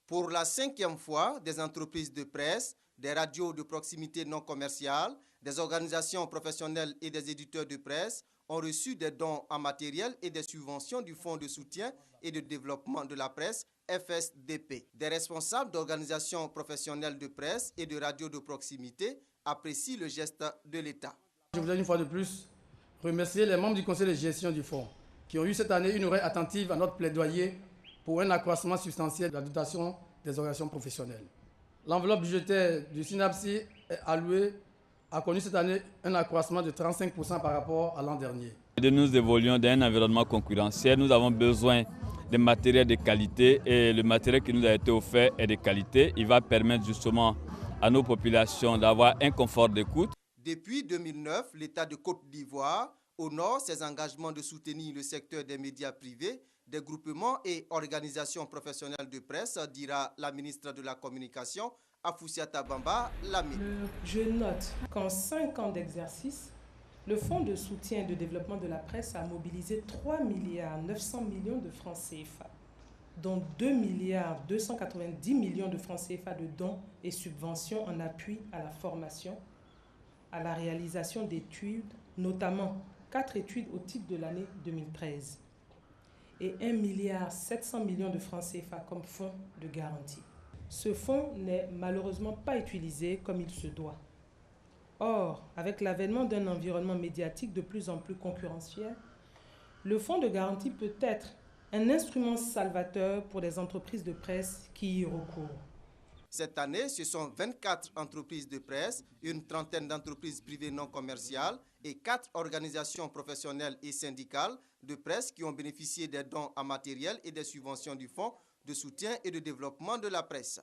Pour la 5e fois, des entreprises de presse, des radios de proximité non commerciales, des organisations professionnelles et des éditeurs de presse ont reçu des dons en matériel et des subventions du Fonds de soutien et de développement de la presse, FSDP. Des responsables d'organisations professionnelles de presse et de radios de proximité apprécient le geste de l'État. Je voudrais une fois de plus remercier les membres du conseil de gestion du fonds qui ont eu cette année une oreille attentive à notre plaidoyer pour un accroissement substantiel de la dotation des organisations professionnelles. L'enveloppe budgétaire du SYNAPSI a connu cette année un accroissement de 35% par rapport à l'an dernier. Nous évoluons dans un environnement concurrentiel. Nous avons besoin de matériel de qualité et le matériel qui nous a été offert est de qualité. Il va permettre justement à nos populations d'avoir un confort d'écoute. Depuis 2009, l'État de Côte d'Ivoire honore ses engagements de soutenir le secteur des médias privés, des groupements et organisations professionnelles de presse, dira la ministre de la Communication, Afoussiata Bamba Lamine. Je note qu'en 5 ans d'exercice, le Fonds de soutien et de développement de la presse a mobilisé 3 milliards 900 millions de francs CFA, dont 2 milliards 290 millions de francs CFA de dons et subventions en appui à la formation, à la réalisation d'études, notamment 4 études au titre de l'année 2013 et 1 milliard 700 millions de francs CFA comme fonds de garantie. Ce fonds n'est malheureusement pas utilisé comme il se doit. Or, avec l'avènement d'un environnement médiatique de plus en plus concurrentiel, le fonds de garantie peut être un instrument salvateur pour les entreprises de presse qui y recourent. Cette année, ce sont 24 entreprises de presse, une trentaine d'entreprises privées non commerciales et 4 organisations professionnelles et syndicales de presse qui ont bénéficié des dons en matériel et des subventions du Fonds de soutien et de développement de la presse.